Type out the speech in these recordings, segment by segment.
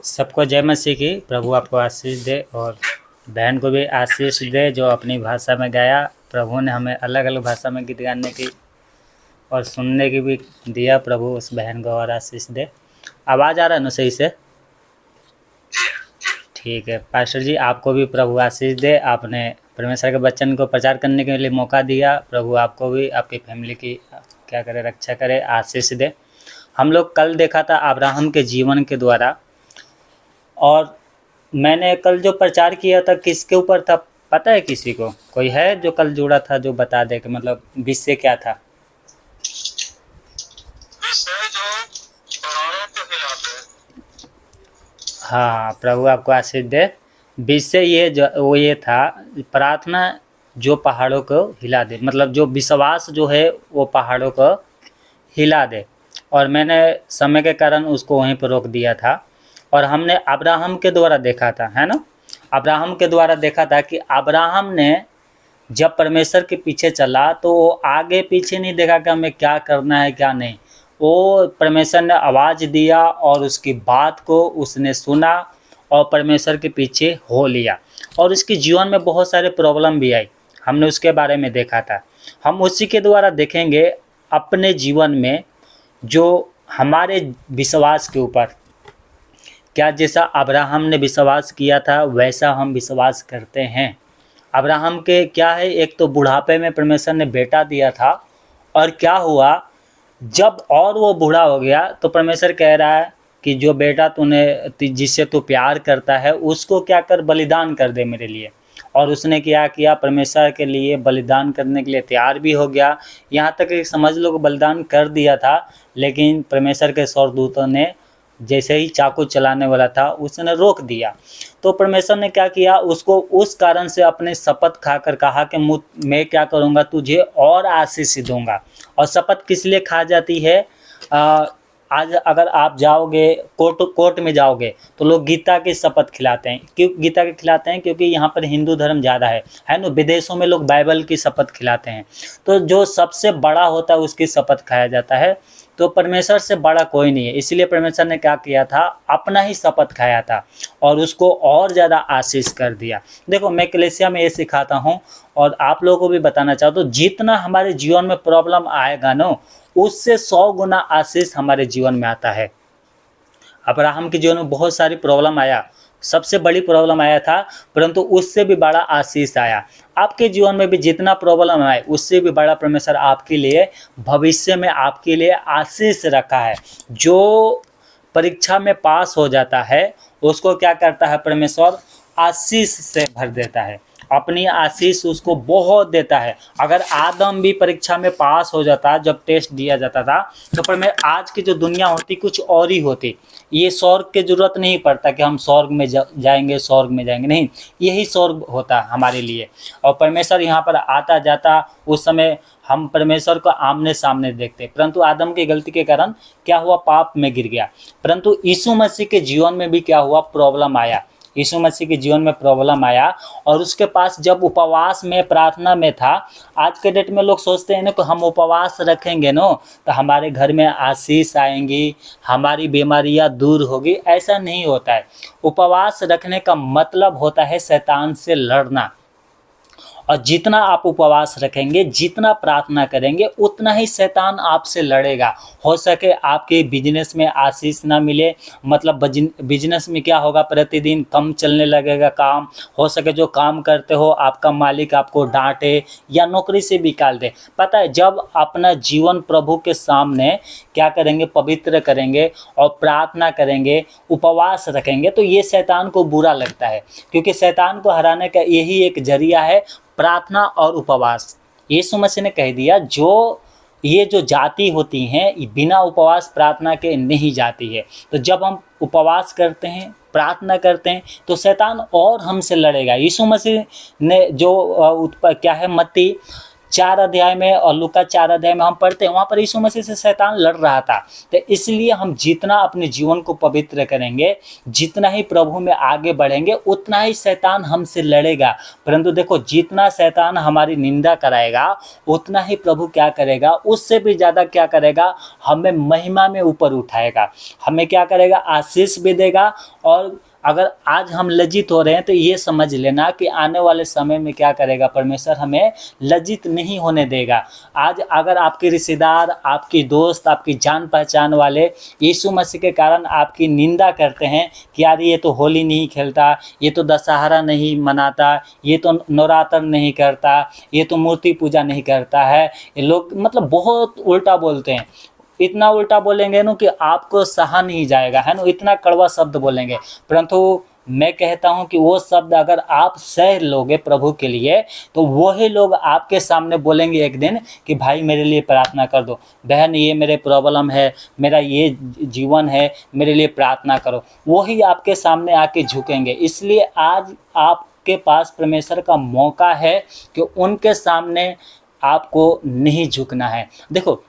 सबको जय मसीह की। प्रभु आपको आशीष दे और बहन को भी आशीष दे जो अपनी भाषा में गाया। प्रभु ने हमें अलग अलग भाषा में गीत गाने की और सुनने की भी दिया। प्रभु उस बहन को और आशीष दे। आवाज़ आ रहा है ना सही से? ठीक है पास्टर जी, आपको भी प्रभु आशीष दे। आपने परमेश्वर के वचन को प्रचार करने के लिए मौका दिया। प्रभु आपको भी आपकी फैमिली की क्या करे, रक्षा करे, आशीष दे। हम लोग कल देखा था अब्राहम के जीवन के द्वारा, और मैंने कल जो प्रचार किया था किसके ऊपर था पता है किसी को? कोई है जो कल जुड़ा था जो बता दे कि मतलब विषय क्या था? हाँ, प्रभु आपको आशीष दे। विषय ये था प्रार्थना जो पहाड़ों को हिला दे, मतलब जो विश्वास जो है वो पहाड़ों को हिला दे। और मैंने समय के कारण उसको वहीं पर रोक दिया था। और हमने अब्राहम के द्वारा देखा था, है ना? अब्राहम के द्वारा देखा था कि अब्राहम ने जब परमेश्वर के पीछे चला तो वो आगे पीछे नहीं देखा कि हमें क्या करना है क्या नहीं। वो परमेश्वर ने आवाज़ दिया और उसकी बात को उसने सुना और परमेश्वर के पीछे हो लिया। और उसके जीवन में बहुत सारे प्रॉब्लम भी आई, हमने उसके बारे में देखा था। हम उसी के द्वारा देखेंगे अपने जीवन में जो हमारे विश्वास के ऊपर क्या जैसा अब्राहम ने विश्वास किया था वैसा हम विश्वास करते हैं। अब्राहम के क्या है, एक तो बुढ़ापे में परमेश्वर ने बेटा दिया था, और क्या हुआ जब और वो बूढ़ा हो गया तो परमेश्वर कह रहा है कि जो बेटा तूने जिससे तू प्यार करता है उसको क्या कर, बलिदान कर दे मेरे लिए। और उसने क्या किया, परमेश्वर के लिए बलिदान करने के लिए तैयार भी हो गया। यहाँ तक कि समझ लो बलिदान कर दिया था, लेकिन परमेश्वर के स्वर्गदूतों ने जैसे ही चाकू चलाने वाला था उसने रोक दिया। तो परमेश्वर ने क्या किया, उसको उस कारण से अपने शपथ खाकर कहा कि मैं क्या करूँगा, तुझे और आशीष दूंगा। और शपथ किस लिए खा जाती है? आज अगर आप जाओगे कोर्ट में जाओगे तो लोग गीता की शपथ खिलाते हैं। क्यों गीता के खिलाते हैं? क्योंकि यहाँ पर हिंदू धर्म ज़्यादा है ना। विदेशों में लोग बाइबल की शपथ खिलाते हैं। तो जो सबसे बड़ा होता है उसकी शपथ खाया जाता है। तो परमेश्वर से बड़ा कोई नहीं है, इसलिए परमेश्वर ने क्या किया था, अपना ही शपथ खाया था और उसको और ज़्यादा आशीष कर दिया। देखो मैं कलीसिया में ये सिखाता हूँ और आप लोगों को भी बताना चाहता हूँ, जितना हमारे जीवन में प्रॉब्लम आएगा ना उससे 100 गुना आशीष हमारे जीवन में आता है। अब्राहम के जीवन में बहुत सारी प्रॉब्लम आया, सबसे बड़ी प्रॉब्लम आया था, परंतु उससे भी बड़ा आशीष आया। आपके जीवन में भी जितना प्रॉब्लम आए उससे भी बड़ा परमेश्वर आपके लिए भविष्य में आपके लिए आशीष रखा है। जो परीक्षा में पास हो जाता है उसको क्या करता है, परमेश्वर आशीष से भर देता है, अपनी आशीष उसको बहुत देता है। अगर आदम भी परीक्षा में पास हो जाता, जब टेस्ट दिया जाता था, तो पर मैं आज की जो दुनिया होती कुछ और ही होती। ये स्वर्ग की जरूरत नहीं पड़ता कि हम स्वर्ग में जाएंगे, स्वर्ग में जाएंगे, नहीं, यही स्वर्ग होता हमारे लिए। और परमेश्वर यहाँ पर आता जाता, उस समय हम परमेश्वर को आमने सामने देखते। परंतु आदम की गलती के कारण क्या हुआ, पाप में गिर गया। परंतु यीशु मसीह के जीवन में भी क्या हुआ, प्रॉब्लम आया। यीशु मसीह के जीवन में प्रॉब्लम आया और उसके पास जब उपवास में प्रार्थना में था। आज के डेट में लोग सोचते हैं ना कि हम उपवास रखेंगे ना तो हमारे घर में आशीष आएंगी, हमारी बीमारियां दूर होगी। ऐसा नहीं होता है। उपवास रखने का मतलब होता है शैतान से लड़ना। और जितना आप उपवास रखेंगे, जितना प्रार्थना करेंगे, उतना ही शैतान आपसे लड़ेगा। हो सके आपके बिजनेस में आशीष ना मिले, मतलब बिजनेस में क्या होगा, प्रतिदिन कम चलने लगेगा काम। हो सके जो काम करते हो आपका मालिक आपको डांटे या नौकरी से निकाल दे। पता है, जब अपना जीवन प्रभु के सामने क्या करेंगे, पवित्र करेंगे और प्रार्थना करेंगे, उपवास रखेंगे, तो ये शैतान को बुरा लगता है। क्योंकि शैतान को हराने का यही एक जरिया है, प्रार्थना और उपवास। यीशु मसीह ने कह दिया ये जो जाति होती हैं बिना उपवास प्रार्थना के नहीं जाती है। तो जब हम उपवास करते हैं, प्रार्थना करते हैं, तो शैतान और हमसे लड़ेगा। यीशु मसीह ने जो क्या है, मत्ती 4 अध्याय में और लूका 4 अध्याय में हम पढ़ते हैं, वहाँ पर यीशु मसीह से शैतान लड़ रहा था। तो इसलिए हम जितना अपने जीवन को पवित्र करेंगे, जितना ही प्रभु में आगे बढ़ेंगे, उतना ही शैतान हमसे लड़ेगा। परंतु देखो, जितना शैतान हमारी निंदा कराएगा, उतना ही प्रभु क्या करेगा, उससे भी ज़्यादा क्या करेगा, हमें महिमा में ऊपर उठाएगा, हमें क्या करेगा, आशीष भी देगा। और अगर आज हम लज्जित हो रहे हैं तो ये समझ लेना कि आने वाले समय में क्या करेगा, परमेश्वर हमें लज्जित नहीं होने देगा। आज अगर आपके रिश्तेदार, आपके दोस्त, आपकी जान पहचान वाले यीशु मसीह के कारण आपकी निंदा करते हैं कि यार ये तो होली नहीं खेलता, ये तो दशहरा नहीं मनाता, ये तो नवरात्र नहीं करता, ये तो मूर्ति पूजा नहीं करता है, ये लोग मतलब बहुत उल्टा बोलते हैं, इतना उल्टा बोलेंगे ना कि आपको सहा नहीं जाएगा, है ना, इतना कड़वा शब्द बोलेंगे। परंतु मैं कहता हूं कि वो शब्द अगर आप सह लोगे प्रभु के लिए, तो वही लोग आपके सामने बोलेंगे एक दिन कि भाई मेरे लिए प्रार्थना कर दो, बहन ये मेरे प्रॉब्लम है, मेरा ये जीवन है, मेरे लिए प्रार्थना करो। वही आपके सामने आके झुकेंगे। इसलिए आज आपके पास परमेश्वर का मौका है कि उनके सामने आपको नहीं झुकना है। देखो,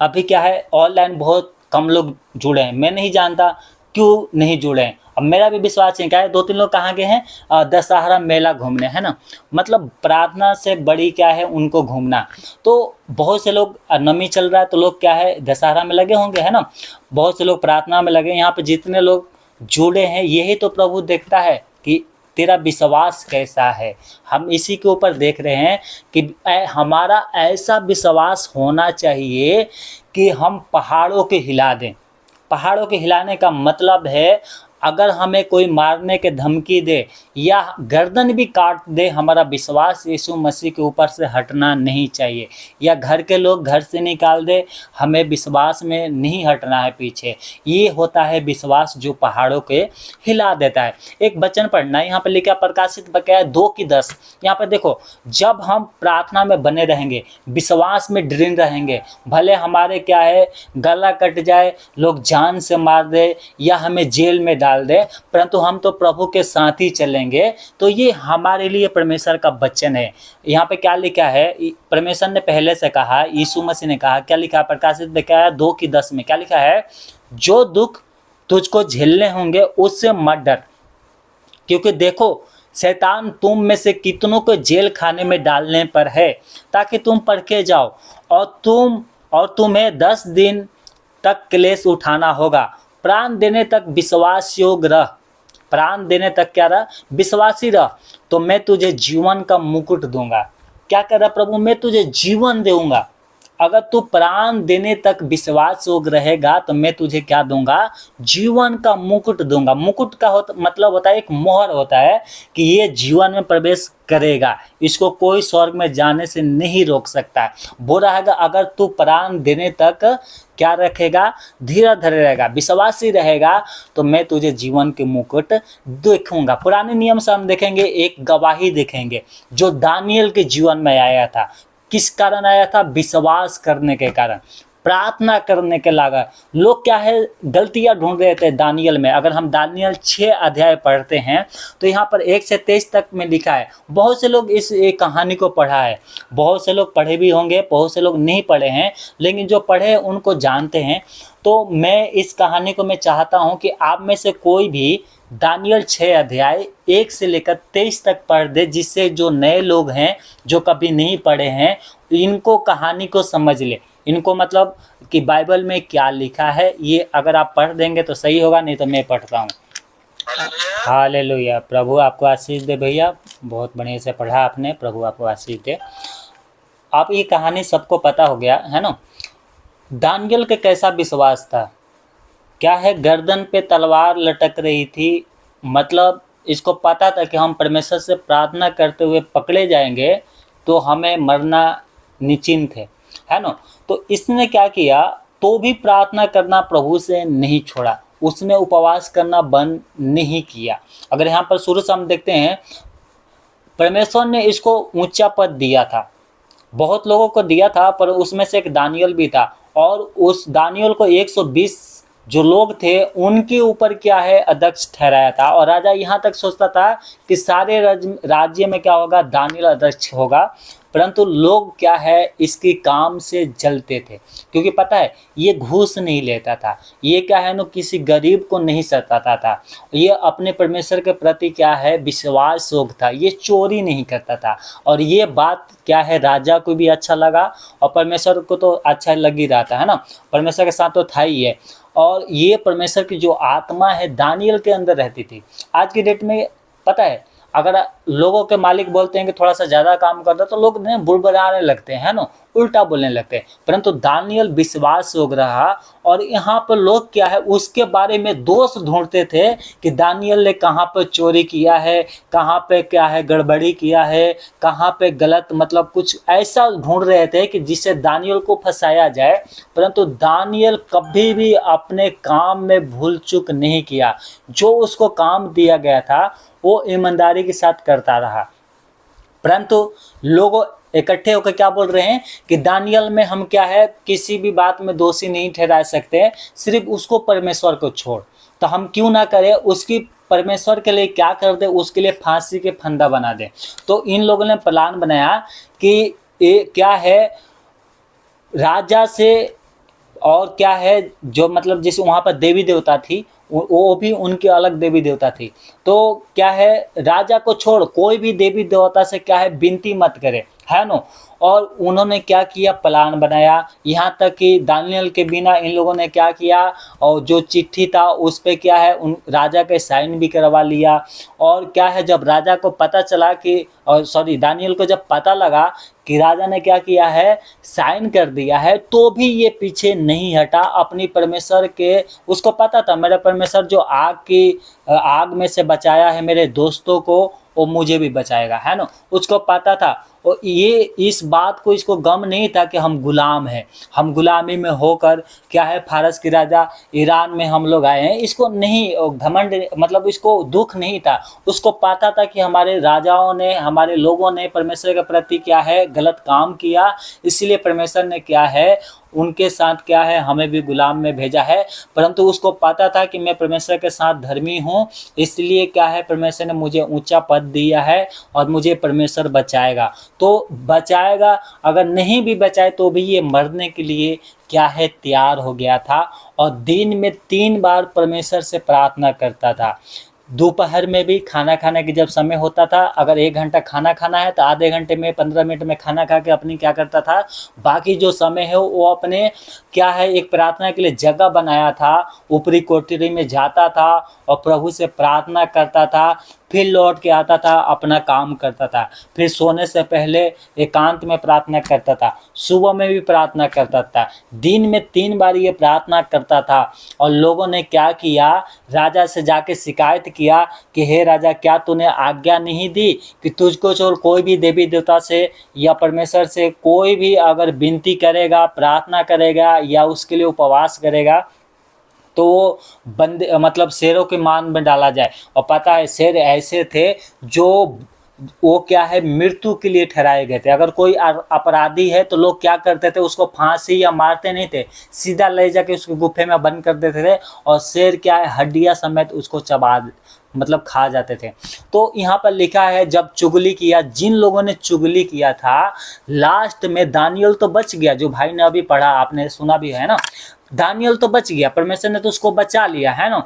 अभी क्या है, ऑनलाइन बहुत कम लोग जुड़े हैं, मैं नहीं जानता क्यों नहीं जुड़े हैं। अब मेरा भी विश्वास है, क्या है, 2-3 लोग कहाँ गए हैं, दशहरा मेला घूमने, है ना। मतलब प्रार्थना से बड़ी क्या है उनको घूमना। तो बहुत से लोग, नवमी चल रहा है तो लोग क्या है, दशहरा में लगे होंगे, है ना। बहुत से लोग प्रार्थना में लगे। यहाँ पे जितने लोग जुड़े हैं, यही तो प्रभु देखता है कि तेरा विश्वास कैसा है। हम इसी के ऊपर देख रहे हैं कि हमारा ऐसा विश्वास होना चाहिए कि हम पहाड़ों के हिला दें। पहाड़ों के हिलाने का मतलब है, अगर हमें कोई मारने के धमकी दे या गर्दन भी काट दे, हमारा विश्वास यीशु मसीह के ऊपर से हटना नहीं चाहिए। या घर के लोग घर से निकाल दे, हमें विश्वास में नहीं हटना है पीछे। ये होता है विश्वास जो पहाड़ों के हिला देता है। एक वचन पढ़ना है, यहाँ पर लिखा प्रकाशित बकाया 2:10। यहाँ पर देखो, जब हम प्रार्थना में बने रहेंगे, विश्वास में दृढ़ रहेंगे, भले हमारे क्या है गला कट जाए, लोग जान से मार दे या हमें जेल में डाल दे, परंतु हम तो प्रभु के साथ ही चलेंगे। तो ये हमारे लिए परमेश्वर का वचन है। यहाँ पे क्या लिखा है, परमेश्वर ने पहले से कहा, यीशु मसीह ने कहा, क्या लिखा है प्रकाशित बकाया 2:10 में, क्या लिखा है, जो दुख तुझको झेलने होंगे उससे मत डर, क्योंकि देखो शैतान तुम में से कितनों को जेल खाने में डालने पर है, ताकि तुम परखे जाओ और तुम्हें 10 दिन तक क्लेश उठाना होगा। प्राण देने तक विश्वास योग्य रह, प्राण देने तक क्या रह, विश्वासी रह, तो मैं तुझे जीवन का मुकुट दूंगा। क्या कर रहा प्रभु, मैं तुझे जीवन दूंगा। अगर तू प्राण देने तक विश्वास योग्य रहेगा तो मैं तुझे क्या दूंगा, जीवन का मुकुट दूंगा। मुकुट का मतलब होता है एक मोहर होता है कि ये जीवन में प्रवेश करेगा, इसको कोई स्वर्ग में जाने से नहीं रोक सकता। वो रहेगा, अगर तू प्राण देने तक क्या रखेगा, धीरे धीरे रहेगा, विश्वासी रहेगा, तो मैं तुझे जीवन के मुकुट देखूंगा। पुराने नियम से हम देखेंगे, एक गवाही देखेंगे जो दानियल के जीवन में आया था। किस कारण आया था, विश्वास करने के कारण, प्रार्थना करने के लगा। लोग क्या है गलतियां ढूंढ रहे थे दानियल में। अगर हम दानियल 6 अध्याय पढ़ते हैं तो यहाँ पर 1 से 23 तक में लिखा है। बहुत से लोग इस एक कहानी को पढ़ा है, बहुत से लोग पढ़े भी होंगे, बहुत से लोग नहीं पढ़े हैं, लेकिन जो पढ़े उनको जानते हैं। तो मैं इस कहानी को मैं चाहता हूँ कि आप में से कोई भी दानियल 6 अध्याय 1 से लेकर 23 तक पढ़ दे, जिससे जो नए लोग हैं जो कभी नहीं पढ़े हैं, इनको कहानी को समझ ले, इनको मतलब कि बाइबल में क्या लिखा है। ये अगर आप पढ़ देंगे तो सही होगा, नहीं तो मैं पढ़ता हूँ। हालेलुया। प्रभु आपको आशीष दे भैया, बहुत बढ़िया से पढ़ा आपने, प्रभु आपको आशीष दे। आप ये कहानी सबको पता हो गया है ना। दानियल के कैसा विश्वास था, क्या है, गर्दन पे तलवार लटक रही थी, मतलब इसको पता था कि हम परमेश्वर से प्रार्थना करते हुए पकड़े जाएंगे तो हमें मरना निश्चिंत है ना। तो इसने क्या किया, तो भी प्रार्थना करना प्रभु से नहीं छोड़ा, उसने उपवास करना बंद नहीं किया। अगर यहाँ पर शुरू से हम देखते हैं, परमेश्वर ने इसको ऊंचा पद दिया था, बहुत लोगों को दिया था, पर उसमें से एक दानियल भी था, और उस दानियल को 120 जो लोग थे उनके ऊपर क्या है अध्यक्ष ठहराया था। और राजा यहाँ तक सोचता था कि सारे राज्य में क्या होगा, दानियल अध्यक्ष होगा। परंतु लोग क्या है इसके काम से जलते थे, क्योंकि पता है ये घूस नहीं लेता था, ये क्या है ना किसी गरीब को नहीं सताता था, ये अपने परमेश्वर के प्रति क्या है विश्वास योग था, ये चोरी नहीं करता था। और ये बात क्या है राजा को भी अच्छा लगा और परमेश्वर को तो अच्छा लग ही रहा था, है ना, परमेश्वर के साथ तो था ही है। और ये परमेश्वर की जो आत्मा है दानियल के अंदर रहती थी। आज की डेट में पता है अगर लोगों के मालिक बोलते हैं कि थोड़ा सा ज़्यादा काम कर दो तो लोग ने बुड़बड़ाने लगते हैं ना, उल्टा बोलने लगते हैं। परंतु दानियल विश्वास योग रहा और यहाँ पर लोग क्या है उसके बारे में दोष ढूंढते थे कि दानियल ने कहाँ पर चोरी किया है, कहाँ पे क्या है गड़बड़ी किया है, कहाँ पे गलत मतलब कुछ ऐसा ढूंढ रहे थे कि जिससे दानियल को फंसाया जाए। परंतु दानियल कभी भी अपने काम में भूल चूक नहीं किया, जो उसको काम दिया गया था वो ईमानदारी के साथ करता रहा। परंतु लोग इकट्ठे होकर क्या बोल रहे हैं कि दानियल में हम क्या है किसी भी बात में दोषी नहीं ठहरा सकते, सिर्फ उसको परमेश्वर को छोड़, तो हम क्यों ना करें उसकी परमेश्वर के लिए क्या कर दे, उसके लिए फांसी के फंदा बना दे। तो इन लोगों ने प्लान बनाया कि ये क्या है राजा से और क्या है जो मतलब जिस वहाँ पर देवी देवता थी वो भी उनके अलग देवी देवता थी। तो क्या है राजा को छोड़ कोई भी देवी देवता से क्या है विनती मत करे, है ना। और उन्होंने क्या किया प्लान बनाया, यहाँ तक कि दानियल के बिना इन लोगों ने क्या किया और जो चिट्ठी था उस पे क्या है उन राजा के साइन भी करवा लिया। और क्या है जब राजा को पता चला कि दानियल को जब पता लगा कि राजा ने क्या किया है साइन कर दिया है, तो भी ये पीछे नहीं हटा अपनी परमेश्वर के। उसको पता था मेरा परमेश्वर जो आग में से बचाया है मेरे दोस्तों को वो मुझे भी बचाएगा, है ना, उसको पता था। और ये इस बात को इसको गम नहीं था कि हम गुलाम हैं, हम गुलामी में होकर क्या है फारस की राजा ईरान में हम लोग आए हैं, इसको नहीं घमंड मतलब इसको दुख नहीं था। उसको पता था कि हमारे राजाओं ने हमारे लोगों ने परमेश्वर के प्रति क्या है गलत काम किया, इसलिए परमेश्वर ने क्या है उनके साथ क्या है हमें भी गुलाम में भेजा है। परंतु उसको पता था कि मैं परमेश्वर के साथ धर्मी हूँ, इसलिए क्या है परमेश्वर ने मुझे ऊंचा पद दिया है और मुझे परमेश्वर बचाएगा। तो बचाएगा, अगर नहीं भी बचाए तो भी ये मरने के लिए क्या है तैयार हो गया था। और दिन में 3 बार परमेश्वर से प्रार्थना करता था। दोपहर में भी खाना खाने की जब समय होता था, अगर 1 घंटा खाना खाना है तो आधे घंटे में 15 मिनट में खाना खा के अपनी क्या करता था, बाकी जो समय है वो अपने क्या है एक प्रार्थना के लिए जगह बनाया था, ऊपरी कोठरी में जाता था और प्रभु से प्रार्थना करता था, फिर लौट के आता था अपना काम करता था, फिर सोने से पहले एकांत में प्रार्थना करता था, सुबह में भी प्रार्थना करता था, दिन में 3 बार ये प्रार्थना करता था। और लोगों ने क्या किया, राजा से जाके शिकायत किया कि हे राजा क्या तूने आज्ञा नहीं दी कि तुझको छोड़ कोई भी देवी देवता से या परमेश्वर से कोई भी अगर विनती करेगा, प्रार्थना करेगा या उसके लिए उपवास करेगा तो वो बंदे मतलब शेरों के मान में डाला जाए। और पता है शेर ऐसे थे जो वो क्या है मृत्यु के लिए ठहराए गए थे। अगर कोई अपराधी है तो लोग क्या करते थे उसको फांसी या मारते नहीं थे, सीधा ले जाके उसके गुफे में बंद कर देते थे और शेर क्या है हड्डियां समेत उसको चबा मतलब खा जाते थे। तो यहाँ पर लिखा है जब चुगली किया, जिन लोगों ने चुगली किया था लास्ट में दानियल तो बच गया, जो भाई ने अभी पढ़ा आपने सुना भी है ना, दानियल तो बच गया, परमेश्वर ने तो उसको बचा लिया, है ना।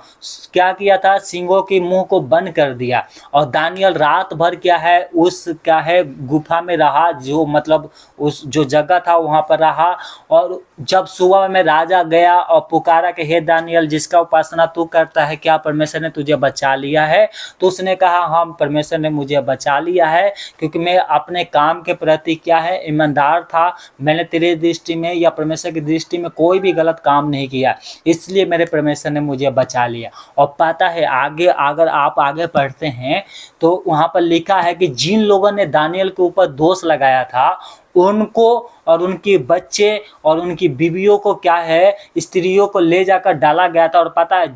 क्या किया था, सिंगों के मुंह को बंद कर दिया और दानियल रात भर क्या है उस क्या है गुफा में रहा, जो मतलब उस जो जगह था वहां पर रहा। और जब सुबह में राजा गया और पुकारा कि हे दानियल जिसका उपासना तू करता है क्या परमेश्वर ने तुझे बचा लिया है, तो उसने कहा हाँ परमेश्वर ने मुझे बचा लिया है, क्योंकि मैं अपने काम के प्रति क्या है ईमानदार था, मैंने तेरी दृष्टि में या परमेश्वर की दृष्टि में कोई भी गलत काम नहीं किया, इसलिए मेरे परमेश्वर ने मुझे बचा लिया। और पता है आगे अगर आप आगे पढ़ते हैं तो वहाँ पर लिखा है कि जिन लोगों ने दानियल के ऊपर दोष लगाया था उनको और उनके बच्चे और उनकी बीवियों को क्या है स्त्रियों को ले जाकर डाला गया था। और पता है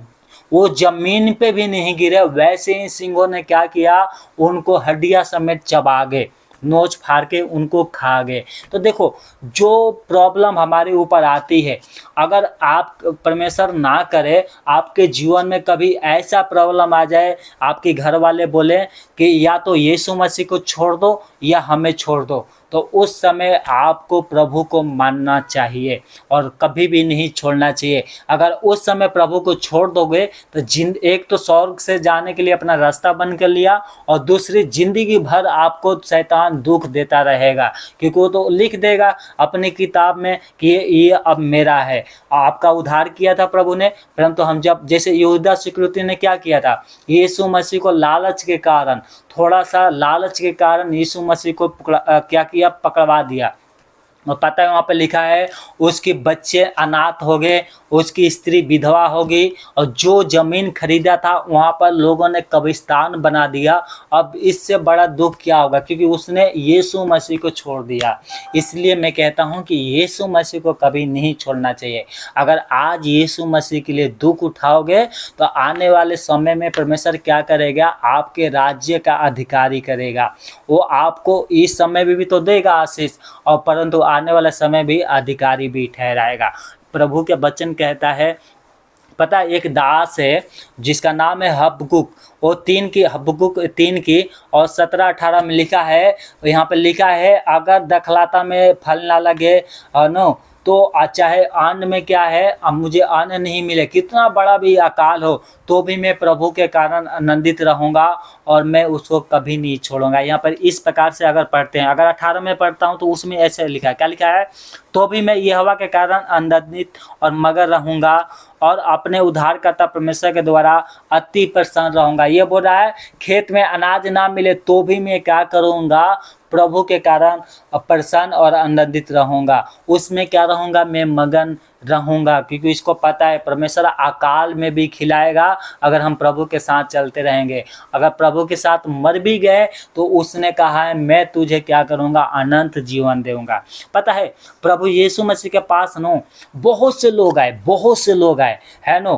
वो जमीन पे भी नहीं गिरे, वैसे ही सिंहों ने क्या किया उनको हड्डियां समेत चबा गए। नोच फाड़ के उनको खा गए। तो देखो, जो प्रॉब्लम हमारे ऊपर आती है, अगर आप परमेश्वर ना करे आपके जीवन में कभी ऐसा प्रॉब्लम आ जाए, आपके घर वाले बोले कि या तो यीशु मसीह को छोड़ दो या हमें छोड़ दो, तो उस समय आपको प्रभु को मानना चाहिए और कभी भी नहीं छोड़ना चाहिए। अगर उस समय प्रभु को छोड़ दोगे तो एक तो स्वर्ग से जाने के लिए अपना रास्ता बंद कर लिया, और दूसरी जिंदगी भर आपको शैतान दुख देता रहेगा, क्योंकि वो तो लिख देगा अपनी किताब में कि ये अब मेरा है। आपका उद्धार किया था प्रभु ने, परंतु हम जब जैसे यहूदा इस्करियोती ने क्या किया था, यीशु मसीह को लालच के कारण, थोड़ा सा लालच के कारण यीशु मसीह को क्या किया, पकड़वा दिया। और पता है वहाँ पे लिखा है उसके बच्चे अनाथ हो गए, उसकी स्त्री विधवा हो गई, और जो जमीन खरीदा था वहाँ पर लोगों ने कब्रिस्तान बना दिया। अब इससे बड़ा दुख क्या होगा, क्योंकि उसने यीशु मसीह को छोड़ दिया। इसलिए मैं कहता हूँ कि यीशु मसीह को कभी नहीं छोड़ना चाहिए। अगर आज यीशु मसीह के लिए दुख उठाओगे तो आने वाले समय में परमेश्वर क्या करेगा, आपके राज्य का अधिकारी करेगा। वो आपको इस समय में भी तो देगा आशीष, और परंतु आने वाला समय भी अधिकारी भी ठहराएगा। प्रभु के वचन कहता है, पता है एक दास है जिसका नाम है हबकुक, वो हबकुक 3 की और 17-18 में लिखा है, यहाँ पे लिखा है अगर दखलाता में फल ना लगे नो तो चाहे अन्न में क्या है, अब मुझे अन्न नहीं मिले, कितना बड़ा भी अकाल हो तो भी मैं प्रभु के कारण आनंदित रहूँगा और मैं उसको कभी नहीं छोड़ूंगा। यहाँ पर इस प्रकार से अगर पढ़ते हैं, अगर 18 में पढ़ता हूँ तो उसमें ऐसे लिखा है, क्या लिखा है, तो भी मैं यहोवा के कारण आनंदित और मगन रहूँगा और अपने उद्धारकर्ता परमेश्वर के द्वारा अति प्रसन्न रहूँगा। ये बोल रहा है खेत में अनाज ना मिले तो भी मैं क्या करूँगा, प्रभु के कारण प्रसन्न और आनंदित रहूँगा, उसमें क्या रहूँगा, मैं मगन रहूँगा, क्योंकि इसको पता है परमेश्वर अकाल में भी खिलाएगा अगर हम प्रभु के साथ चलते रहेंगे। अगर प्रभु के साथ मर भी गए तो उसने कहा है मैं तुझे क्या करूँगा, अनंत जीवन दूंगा। पता है प्रभु यीशु मसीह के पास नो बहुत से लोग आए है नो।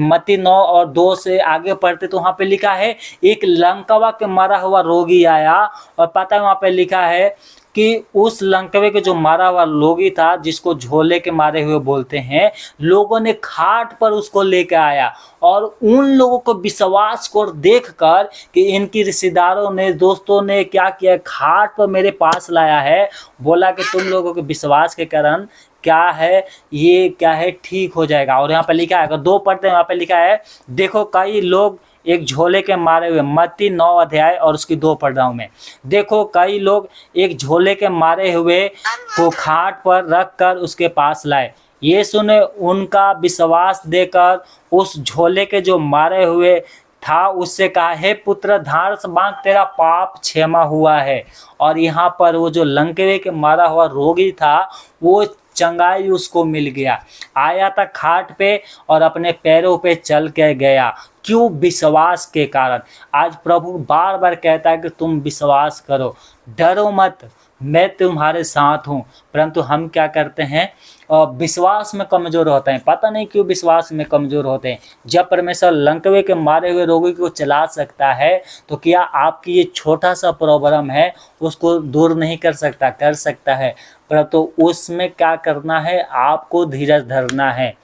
मत्ती 9 और 2 से आगे पढ़ते तो वहाँ पे लिखा है एक लंकवा के मरा हुआ रोगी आया, और पता है वहाँ पे लिखा है कि उस लंकवे के जो मारा हुआ रोगी था, जिसको झोले के मारे हुए बोलते हैं, लोगों ने खाट पर उसको लेकर आया, और उन लोगों को विश्वास को देखकर कि इनकी रिश्तेदारों ने, दोस्तों ने क्या किया, खाट पर मेरे पास लाया है, बोला कि तुम लोगों के विश्वास के कारण क्या है, ये क्या है, ठीक हो जाएगा। और यहाँ पर लिखा है, अगर 2 पढ़ते हैं, यहाँ पर लिखा है देखो कई लोग एक झोले के मारे हुए, मत्ती 9 अध्याय और उसकी 2 पढ़ रहा हूँ मैं, देखो कई लोग एक झोले के मारे हुए को खाट पर रख कर उसके पास लाए। यीशु ने उनका विश्वास देकर उस झोले के जो मारे हुए था उससे कहा, हे पुत्र धार्स बांध, तेरा पाप क्षमा हुआ है। और यहाँ पर वो जो लंकवे के मारा हुआ रोगी था वो चंगाई उसको मिल गया, आया था खाट पे और अपने पैरों पे चल के गया। क्यों? विश्वास के कारण। आज प्रभु बार बार कहता है कि तुम विश्वास करो, डरो मत, मैं तुम्हारे साथ हूँ। परंतु हम क्या करते हैं, विश्वास में कमज़ोर होते हैं। पता नहीं क्यों विश्वास में कमज़ोर होते हैं। जब परमेश्वर लंकवे के मारे हुए रोगी को चला सकता है तो क्या आपकी ये छोटा सा प्रॉब्लम है उसको दूर नहीं कर सकता? कर सकता है, परंतु उसमें क्या करना है, आपको धीरज धरना है।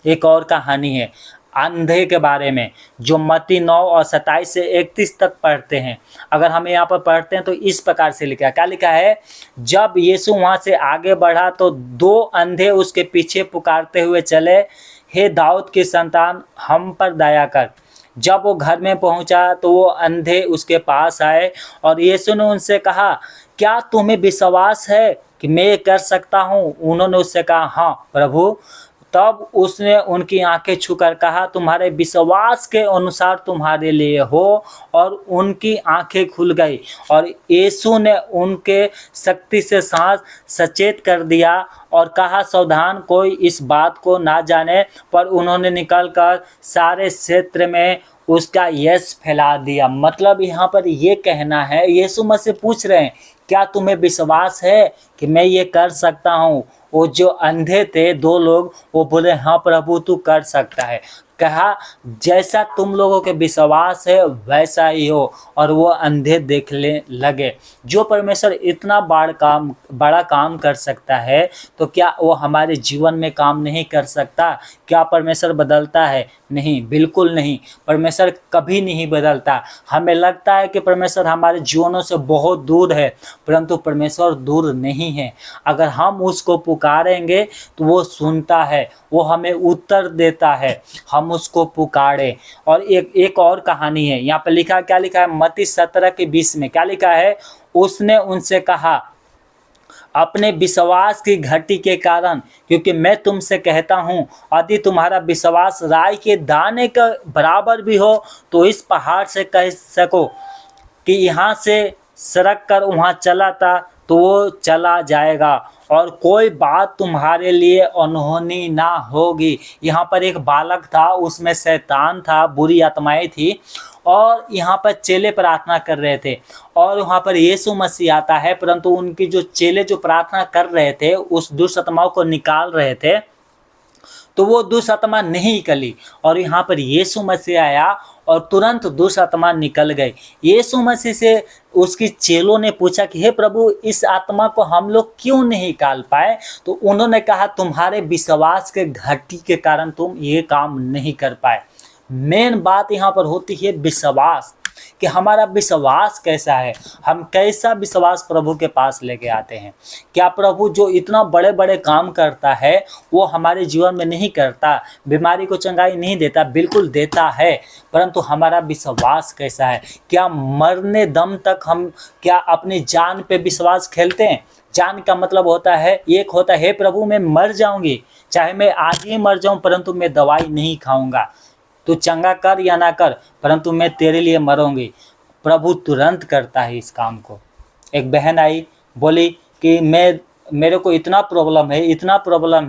एक और कहानी है अंधे के बारे में, जो मत्ती 9 और 27 से 31 तक पढ़ते हैं। अगर हम यहाँ पर पढ़ते हैं तो इस प्रकार से लिखा है, क्या लिखा है, जब यीशु वहाँ से आगे बढ़ा तो 2 अंधे उसके पीछे पुकारते हुए चले, हे दाऊद की संतान हम पर दया कर। जब वो घर में पहुँचा तो वो अंधे उसके पास आए और यीशु ने उनसे कहा, क्या तुम्हें विश्वास है कि मैं कर सकता हूँ? उन्होंने उससे कहा, हाँ प्रभु। तब उसने उनकी आंखें छूकर कहा, तुम्हारे विश्वास के अनुसार तुम्हारे लिए हो, और उनकी आंखें खुल गई। और यीशु ने उनके शक्ति से सांस सचेत कर दिया और कहा, सावधान कोई इस बात को ना जाने। पर उन्होंने निकलकर सारे क्षेत्र में उसका यश फैला दिया। मतलब यहाँ पर ये कहना है, यीशु मसीह पूछ रहे हैं, क्या तुम्हें विश्वास है कि मैं ये कर सकता हूँ? वो जो अंधे थे 2 लोग, वो बोले, हाँ प्रभु तू कर सकता है। कहा जैसा तुम लोगों के विश्वास है वैसा ही हो, और वो अंधे देखने लगे। जो परमेश्वर इतना बड़ा काम कर सकता है तो क्या वो हमारे जीवन में काम नहीं कर सकता? क्या परमेश्वर बदलता है? नहीं, बिल्कुल नहीं। परमेश्वर कभी नहीं बदलता। हमें लगता है कि परमेश्वर हमारे जीवनों से बहुत दूर है, परंतु परमेश्वर दूर नहीं है। अगर हम उसको पुकारेंगे तो वो सुनता है, वो हमें उत्तर देता है। हम उसको पुकारे। और एक और कहानी है यहाँ पर लिखा, क्या लिखा है? मत्ती 17:20 में क्या लिखा है? उसने उनसे कहा, अपने विश्वास की घटी के कारण, क्योंकि मैं तुमसे कहता हूँ यदि तुम्हारा विश्वास राई के दाने का बराबर भी हो तो इस पहाड़ से कह सको कि यहाँ से सरक कर वहाँ चला था तो वो चला जाएगा, और कोई बात तुम्हारे लिए अनहोनी ना होगी। यहाँ पर एक बालक था, उसमें शैतान था, बुरी आत्माएं थी, और यहाँ पर चेले प्रार्थना कर रहे थे, और वहाँ पर यीशु मसीह आता है, परंतु उनकी जो चेले जो प्रार्थना कर रहे थे उस दुष्ट आत्माओं को निकाल रहे थे, तो वो दुष्ट आत्मा नहीं निकली, और यहाँ पर यीशु मसीह आया और तुरंत दुष्ट आत्मा निकल गई। यीशु मसीह से उसके चेलों ने पूछा कि हे प्रभु, इस आत्मा को हम लोग क्यों नहीं निकाल पाए? तो उन्होंने कहा, तुम्हारे विश्वास के घटी के कारण तुम ये काम नहीं कर पाए। मेन बात यहाँ पर होती है विश्वास, कि हमारा विश्वास कैसा है, हम कैसा विश्वास प्रभु के पास लेके आते हैं। क्या प्रभु जो इतना बड़े बड़े काम करता है वो हमारे जीवन में नहीं करता? बीमारी को चंगाई नहीं देता? बिल्कुल देता है, परंतु हमारा विश्वास कैसा है? क्या मरने दम तक हम क्या अपनी जान पे विश्वास खेलते हैं? जान का मतलब होता है, एक होता है, हे प्रभु मैं मर जाऊंगी, चाहे मैं आज ही मर जाऊं, परंतु मैं दवाई नहीं खाऊंगा, तू चंगा कर या ना कर, परंतु मैं तेरे लिए मरूंगी। प्रभु तुरंत करता है इस काम को। एक बहन आई, बोली कि मेरे को इतना प्रॉब्लम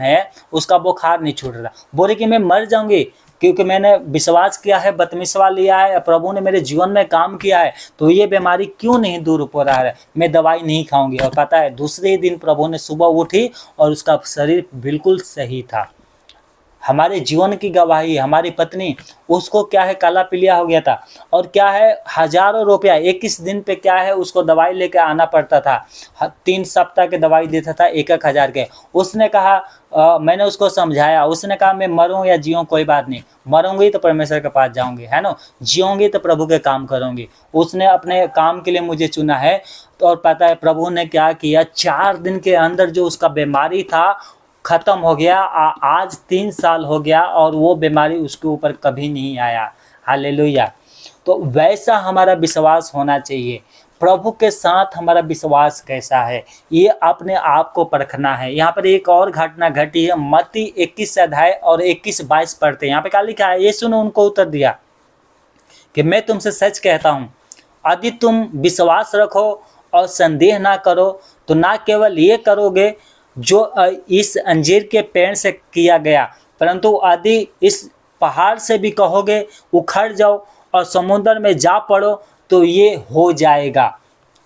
है, उसका बुखार नहीं छूट रहा। बोली कि मैं मर जाऊंगी, क्योंकि मैंने विश्वास किया है, बपतिस्मा लिया है, प्रभु ने मेरे जीवन में काम किया है, तो ये बीमारी क्यों नहीं दूर हो रहा है? मैं दवाई नहीं खाऊंगी। और पता है दूसरे दिन प्रभु ने सुबह उठी और उसका शरीर बिल्कुल सही था। हमारे जीवन की गवाही, हमारी पत्नी, उसको क्या है, काला पीलिया हो गया था, और क्या है, हजारों रुपया 21 दिन पे क्या है उसको दवाई लेके आना पड़ता था। 3 सप्ताह के दवाई देता था 1,000 के। उसने कहा मैंने उसको समझाया, उसने कहा मैं मरूं या जीऊं कोई बात नहीं, मरूंगी तो परमेश्वर के पास जाऊंगी, है ना, जीऊंगी तो प्रभु के काम करूंगी। उसने अपने काम के लिए मुझे चुना है। तो और पता है प्रभु ने क्या किया, 4 दिन के अंदर जो उसका बीमारी था खत्म हो गया। आज 3 साल हो गया और वो बीमारी उसके ऊपर कभी नहीं आया। हालेलुया। तो वैसा हमारा विश्वास होना चाहिए। प्रभु के साथ हमारा विश्वास कैसा है, ये अपने आप को परखना है। यहाँ पर एक और घटना घटी है, मत्ती 21 अध्याय और 21-22 पढ़ते हैं। यहाँ पे क्या लिखा है? यीशु ने उनको उत्तर दिया कि मैं तुमसे सच कहता हूँ, यदि तुम विश्वास रखो और संदेह ना करो तो ना केवल ये करोगे जो इस अंजीर के पेड़ से किया गया, परंतु यदि इस पहाड़ से भी कहोगे उखड़ जाओ और समुद्र में जा पड़ो तो ये हो जाएगा।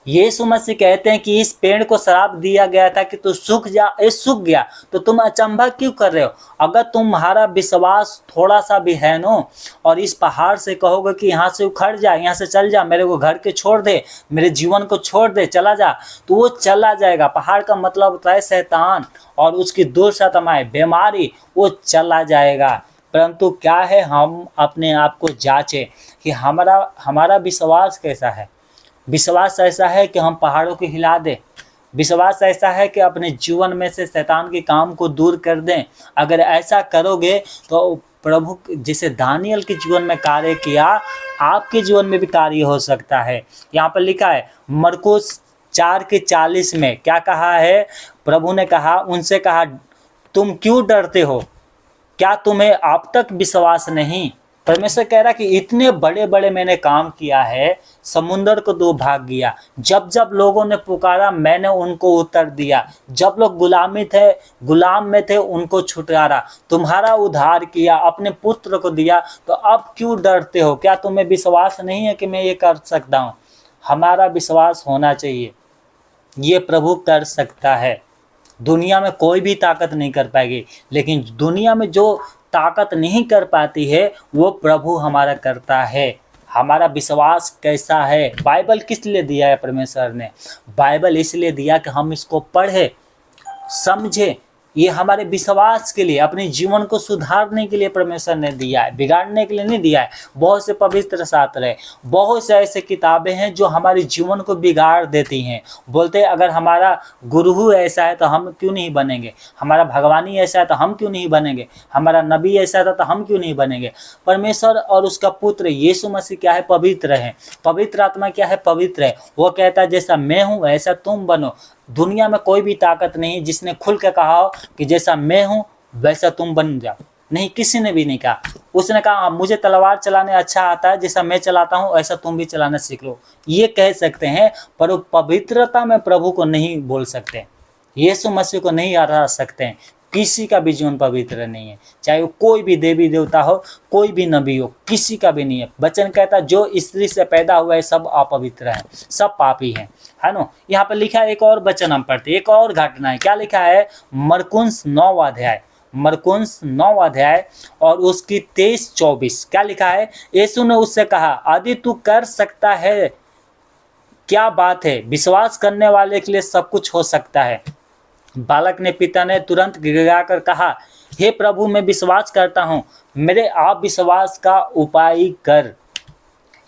यीशु मसीह कहते हैं कि इस पेड़ को श्राप दिया गया था कि तू सूख जा, ये सूख गया, तो तुम अचंभा क्यों कर रहे हो? अगर तुम्हारा विश्वास थोड़ा सा भी है नो, और इस पहाड़ से कहोगे कि यहाँ से उखड़ जा, यहाँ से चल जा, मेरे को घर के छोड़ दे, मेरे जीवन को छोड़ दे, चला जा, तो वो चला जाएगा। पहाड़ का मतलब होता है शैतान और उसकी दुष्ट आत्माएं, बीमारी, वो चला जाएगा। परंतु क्या है, हम अपने आप को जांचें कि हमारा विश्वास कैसा है। विश्वास ऐसा है कि हम पहाड़ों को हिला दें। विश्वास ऐसा है कि अपने जीवन में से शैतान के काम को दूर कर दें। अगर ऐसा करोगे तो प्रभु जिसे दानियल के जीवन में कार्य किया, आपके जीवन में भी कार्य हो सकता है। यहाँ पर लिखा है मरकुस 4:40 में क्या कहा है? प्रभु ने कहा, उनसे कहा, तुम क्यों डरते हो? क्या तुम्हें अब तक विश्वास नहीं? परमेश्वर कह रहा कि इतने बड़े बड़े मैंने काम किया है, समुंदर को 2 भाग किया, जब जब लोगों ने पुकारा मैंने उनको उत्तर दिया, जब लोग गुलाम में थे उनको छुटकारा, तुम्हारा उद्धार किया, अपने पुत्र को दिया, तो अब क्यों डरते हो? क्या तुम्हें विश्वास नहीं है कि मैं ये कर सकता हूँ? हमारा विश्वास होना चाहिए, ये प्रभु कर सकता है। दुनिया में कोई भी ताकत नहीं कर पाएगी, लेकिन दुनिया में जो ताकत नहीं कर पाती है वो प्रभु हमारा करता है। हमारा विश्वास कैसा है? बाइबल किस लिए दिया है परमेश्वर ने? बाइबल इसलिए दिया कि हम इसको पढ़े, समझे। ये हमारे विश्वास के लिए, अपने जीवन को सुधारने के लिए परमेश्वर ने दिया है, बिगाड़ने के लिए नहीं दिया है। बहुत से पवित्र शास्त्र है, बहुत से ऐसे किताबें हैं जो हमारे जीवन को बिगाड़ देती हैं। बोलते हैं अगर हमारा गुरु ऐसा है तो हम क्यों नहीं बनेंगे, हमारा भगवानी ऐसा है तो हम क्यों नहीं बनेंगे, हमारा नबी ऐसा था तो हम क्यों नहीं बनेंगे। परमेश्वर और उसका पुत्र यीशु मसीह क्या है? पवित्र है। पवित्र आत्मा क्या है? पवित्र है। वो कहता है जैसा मैं हूँ ऐसा तुम बनो। दुनिया में कोई भी ताकत नहीं जिसने खुल के कहा हो कि जैसा मैं हूं वैसा तुम बन जाओ, नहीं, किसी ने भी नहीं कहा। उसने कहा मुझे तलवार चलाने अच्छा आता है, जैसा मैं चलाता हूं ऐसा तुम भी चलाना सीख लो। ये कह सकते हैं, पर वो पवित्रता में प्रभु को नहीं बोल सकते, यीशु मसीह को नहीं हरा सकते हैं। किसी का भी जीवन पवित्र नहीं है, चाहे वो कोई भी देवी देवता हो, कोई भी नबी हो, किसी का भी नहीं है। वचन कहता है जो स्त्री से पैदा हुआ है सब अपवित्र है, सब पापी हैं, है ना। यहाँ पर लिखा है, एक और वचन हम पढ़ते, एक और घटना है। क्या लिखा है? मरकुस 9 अध्याय, मरकुस 9 अध्याय और उसकी 23-24 क्या लिखा है? यीशु ने उससे कहा यदि तू कर सकता है, क्या बात है, विश्वास करने वाले के लिए सब कुछ हो सकता है। बालक ने पिता ने तुरंत गिड़गिड़ाकर कहा, हे प्रभु मैं विश्वास करता हूँ, मेरे आप विश्वास का उपाय कर।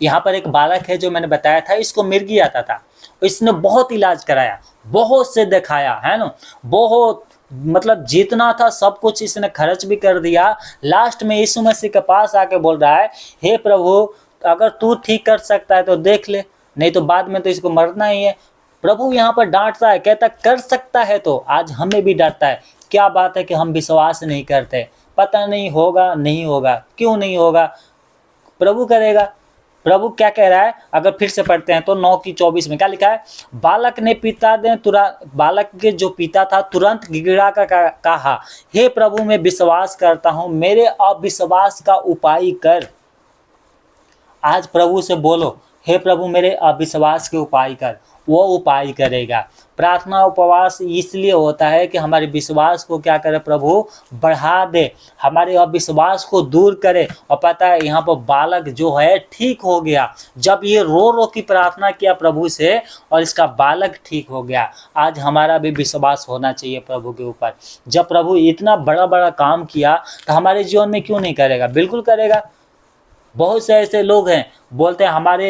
यहाँ पर एक बालक है जो मैंने बताया था, इसको मिर्गी आता था, इसने बहुत इलाज कराया, बहुत से दिखाया, है ना, बहुत, मतलब जितना था सब कुछ इसने खर्च भी कर दिया। लास्ट में यीशु मसीह के पास आके बोल रहा है, हे प्रभु अगर तू ठीक कर सकता है तो देख ले, नहीं तो बाद में तो इसको मरना ही है। प्रभु यहाँ पर डांटता है, कहता कर सकता है, तो आज हमें भी डांटता है। क्या बात है कि हम विश्वास नहीं करते, पता नहीं होगा, नहीं होगा, क्यों नहीं होगा, प्रभु करेगा। प्रभु क्या कह रहा है? अगर फिर से पढ़ते हैं तो 9:24 में क्या लिखा है? बालक ने बालक के जो पिता था तुरंत गिड़गिड़ा कर कहा, हे प्रभु मैं विश्वास करता हूँ, मेरे अविश्वास का उपाय कर। आज प्रभु से बोलो, हे प्रभु मेरे अविश्वास के उपाय कर, वो उपाय करेगा। प्रार्थना उपवास इसलिए होता है कि हमारे विश्वास को क्या करे? प्रभु बढ़ा दे, हमारे अविश्वास को दूर करे। और पता है यहाँ पर बालक जो है ठीक हो गया, जब ये रो रो की प्रार्थना किया प्रभु से और इसका बालक ठीक हो गया। आज हमारा भी विश्वास होना चाहिए प्रभु के ऊपर। जब प्रभु इतना बड़ा बड़ा काम किया तो हमारे जीवन में क्यों नहीं करेगा? बिल्कुल करेगा। बहुत से ऐसे लोग हैं बोलते हैं हमारे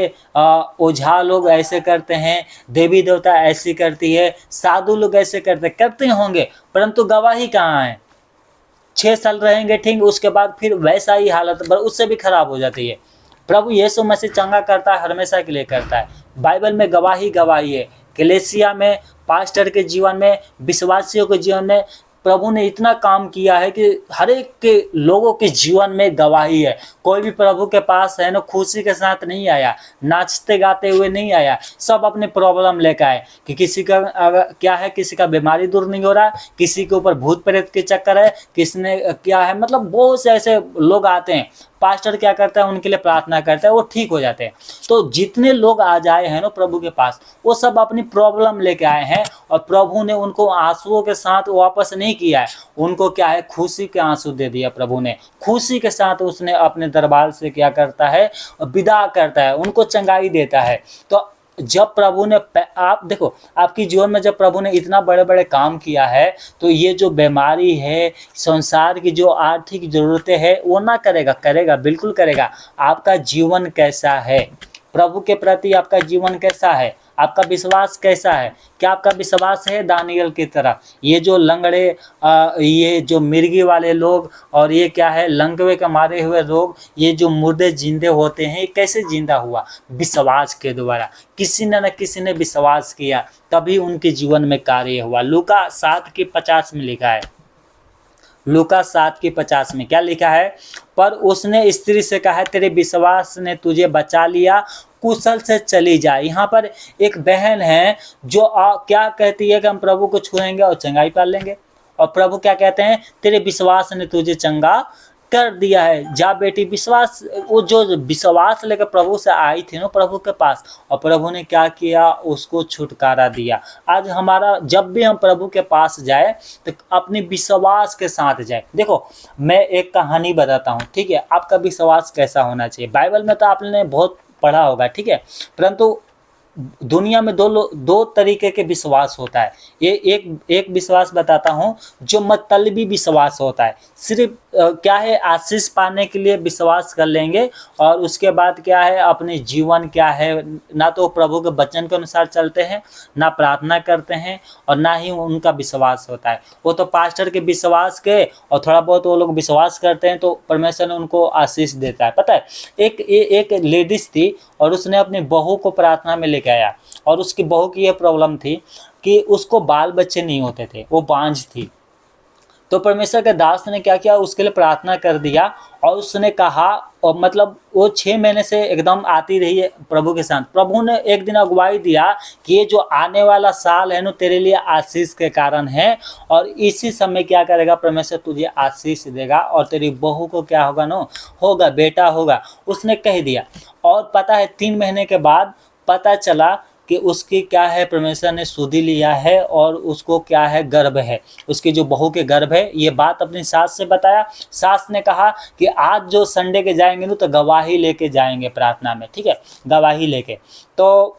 ओझा लोग ऐसे करते हैं, देवी देवता ऐसी करती है, साधु लोग ऐसे करते होंगे, परंतु गवाही कहाँ है? 6 साल रहेंगे ठीक, उसके बाद फिर वैसा ही हालत, उससे भी खराब हो जाती है। प्रभु यीशु मसीह चंगा करता है, हमेशा के लिए करता है। बाइबल में गवाही है। कलीसिया में, पास्टर के जीवन में, विश्वासियों के जीवन में प्रभु ने इतना काम किया है कि हर एक के लोगों के जीवन में गवाही है। कोई भी प्रभु के पास है ना खुशी के साथ नहीं आया, नाचते गाते हुए नहीं आया, सब अपने प्रॉब्लम लेकर आए कि किसी का क्या है, किसी का बीमारी दूर नहीं हो रहा, किसी के ऊपर भूत प्रेत के चक्कर है, किसने क्या है, मतलब बहुत से ऐसे लोग आते हैं। पास्टर क्या करता है? उनके लिए प्रार्थना करता है, वो ठीक हो जाते हैं। तो जितने लोग आज आए हैं ना प्रभु के पास, वो सब अपनी प्रॉब्लम लेके आए हैं और प्रभु ने उनको आंसुओं के साथ वापस नहीं किया है, उनको क्या है? खुशी के आंसू दे दिया प्रभु ने। खुशी के साथ उसने अपने दरबार से क्या करता है? विदा करता है, उनको चंगाई देता है। तो जब प्रभु ने, आप देखो आपकी जीवन में जब प्रभु ने इतना बड़े बड़े काम किया है तो ये जो बीमारी है, संसार की जो आर्थिक ज़रूरतें हैं वो ना करेगा, बिल्कुल करेगा। आपका जीवन कैसा है? प्रभु के प्रति आपका जीवन कैसा है? आपका विश्वास कैसा है? क्या आपका विश्वास है दानियल की तरह? ये जो लंगड़े, ये जो मिर्गी वाले लोग और ये क्या है लंगवे के मारे हुए लोग, ये जो मुर्दे जिंदे होते हैं, ये कैसे जिंदा हुआ? विश्वास के द्वारा। किसी न किसी ने विश्वास किया, तभी उनके जीवन में कार्य हुआ। लूका 7:50 में लिखा है, लूका 7:50 में क्या लिखा है? पर उसने स्त्री से कहा, तेरे विश्वास ने तुझे बचा लिया, कुशल से चली जाए। यहाँ पर एक बहन है जो क्या कहती है कि हम प्रभु को छुएंगे और चंगाई पा लेंगे, और प्रभु क्या कहते हैं? तेरे विश्वास ने तुझे चंगा कर दिया है। जा बेटी विश्वास, वो जो विश्वास लेकर प्रभु से आई थी ना प्रभु के पास, और प्रभु ने क्या किया, उसको छुटकारा दिया। आज हमारा जब भी हम प्रभु के पास जाए तो अपनी विश्वास के साथ जाए। देखो मैं एक कहानी बताता हूँ, ठीक है, आपका विश्वास कैसा होना चाहिए। बाइबल में तो आपने बहुत पढ़ा होगा, ठीक है, परंतु दुनिया में दो तरीके के विश्वास होता है। ये एक विश्वास बताता हूँ जो मतलबी विश्वास होता है। सिर्फ क्या है, आशीष पाने के लिए विश्वास कर लेंगे, और उसके बाद क्या है, अपने जीवन क्या है, ना तो प्रभु के वचन के अनुसार चलते हैं, ना प्रार्थना करते हैं, और ना ही उनका विश्वास होता है। वो तो पास्टर के विश्वास के और थोड़ा बहुत वो लोग विश्वास करते हैं तो परमेश्वर ने उनको आशीष देता है। पता है, एक लेडीज थी और उसने अपनी बहू को प्रार्थना में लेके आया, और उसकी बहू की ये प्रॉब्लम थी कि उसको बाल बच्चे नहीं होते थे, वो बांझ थी। तो परमेश्वर के दास ने क्या किया, उसके लिए प्रार्थना कर दिया, और उसने कहा, और मतलब वो 6 महीने से एकदम आती रही है प्रभु के साथ। प्रभु ने एक दिन अगुवाई दिया कि ये जो आने वाला साल है ना तेरे लिए आशीष के कारण है, और इसी समय क्या करेगा परमेश्वर, तुझे आशीष देगा, और तेरी बहू को क्या होगा ना, होगा बेटा होगा। उसने कह दिया, और पता है 3 महीने के बाद पता चला कि उसकी क्या है, परमेश्वर ने सुधि लिया है, और उसको क्या है, गर्भ है, उसकी जो बहू के गर्भ है। ये बात अपनी सास से बताया। सास ने कहा कि आज जो संडे के जाएंगे ना तो गवाही लेके जाएंगे प्रार्थना में, ठीक है, गवाही लेके। तो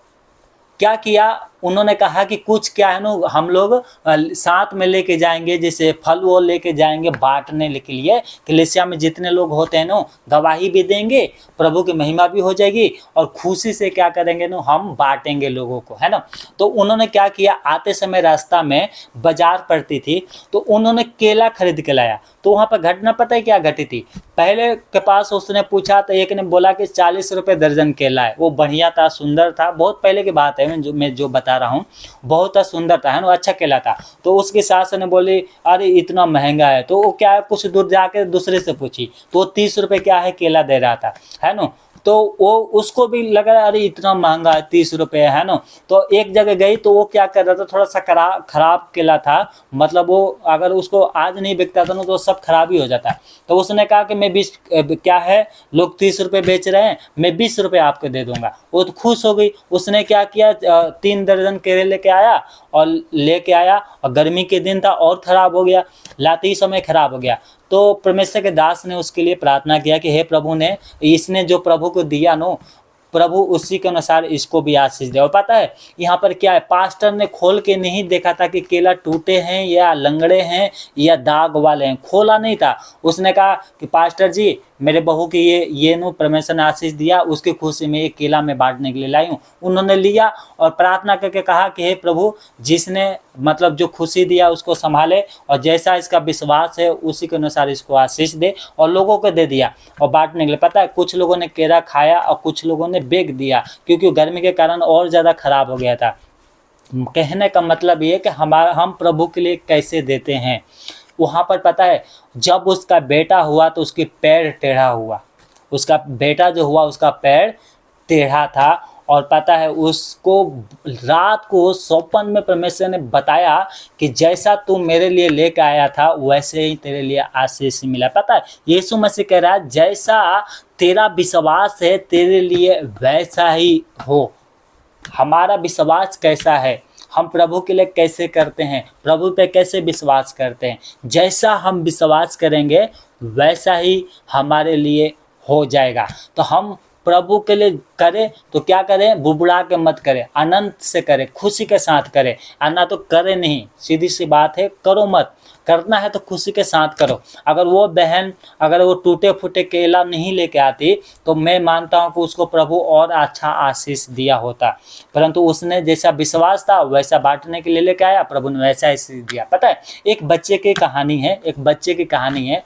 क्या किया, उन्होंने कहा कि कुछ क्या है ना, हम लोग साथ में लेके जाएंगे, जैसे फल वो लेके जाएंगे बांटने के लिए। कलीसिया में जितने लोग होते हैं ना, गवाही भी देंगे, प्रभु की महिमा भी हो जाएगी, और खुशी से क्या करेंगे ना, हम बांटेंगे लोगों को, है ना। तो उन्होंने क्या किया, आते समय रास्ता में बाजार पड़ती थी, तो उन्होंने केला खरीद के लाया। तो वहाँ पर घटना पता है क्या घटी थी, पहले के पास उसने पूछा तो एक ने बोला कि 40 रुपये दर्जन केला है। वो बढ़िया था, सुंदर था, बहुत पहले की बात है, मैं जो बता रहा हूँ, बहुत सुंदर था, है ना, अच्छा केला था। तो उसकी सास ने बोली अरे इतना महंगा है। तो वो क्या है, कुछ दूर जाके दूसरे से पूछी तो 30 रुपये क्या है केला दे रहा था, है ना। तो वो उसको भी लगा अरे इतना महंगा है, 30 रुपये, है ना। तो एक जगह गई तो वो क्या कर रहा था, थोड़ा सा खराब केला था, मतलब वो अगर उसको आज नहीं बिकता था ना तो सब खराब ही हो जाता। तो उसने कहा कि मैं 20 क्या है, लोग 30 रुपये बेच रहे हैं, मैं 20 रुपये आपको दे दूंगा। वो तो खुश हो गई। उसने क्या किया, 3 दर्जन केले लेके आया, और गर्मी के दिन था और ख़राब हो गया, लाते ही समय ख़राब हो गया। तो परमेश्वर के दास ने उसके लिए प्रार्थना किया कि हे प्रभु ने, इसने जो प्रभु को दिया नो, प्रभु उसी के अनुसार इसको भी आशीष दे। और पता है यहाँ पर क्या है, पास्टर ने खोल के नहीं देखा था कि केला टूटे हैं या लंगड़े हैं या दाग वाले हैं, खोला नहीं था। उसने कहा कि पास्टर जी मेरे बहू की ये नो परमेश्वर ने आशीष दिया, उसकी खुशी में ये केला मैं बांटने के लिए लाई हूँ। उन्होंने लिया और प्रार्थना करके कहा कि हे प्रभु, जिसने मतलब जो खुशी दिया उसको संभाले, और जैसा इसका विश्वास है उसी के अनुसार इसको आशीष दे, और लोगों को दे दिया और बांटने के लिए। पता है कुछ लोगों ने केला खाया और कुछ लोगों ने बेच दिया, क्योंकि गर्मी के कारण और ज़्यादा खराब हो गया था। कहने का मतलब ये कि हम प्रभु के लिए कैसे देते हैं। वहाँ पर पता है जब उसका बेटा हुआ तो उसकी पैर टेढ़ा हुआ, उसका बेटा जो हुआ उसका पैर टेढ़ा था। और पता है उसको रात को स्वप्न में परमेश्वर ने बताया कि जैसा तू मेरे लिए लेकर आया था वैसे ही तेरे लिए आशीष मिला। पता है यीशु मसीह कह रहा है जैसा तेरा विश्वास है तेरे लिए वैसा ही हो। हमारा विश्वास कैसा है, हम प्रभु के लिए कैसे करते हैं, प्रभु पे कैसे विश्वास करते हैं, जैसा हम विश्वास करेंगे वैसा ही हमारे लिए हो जाएगा। तो हम प्रभु के लिए करें तो क्या करें, बुबड़ा के मत करें, आनंद से करें, खुशी के साथ करें, ना तो करें नहीं। सीधी सी बात है, करो मत, करना है तो खुशी के साथ करो। अगर वो बहन अगर वो टूटे फूटे केला नहीं लेके आती तो मैं मानता हूँ कि उसको प्रभु और अच्छा आशीष दिया होता, परंतु उसने जैसा विश्वास था वैसा बांटने के लिए लेके आया, प्रभु ने वैसा आशीष दिया। पता है एक बच्चे की कहानी है, एक बच्चे की कहानी है।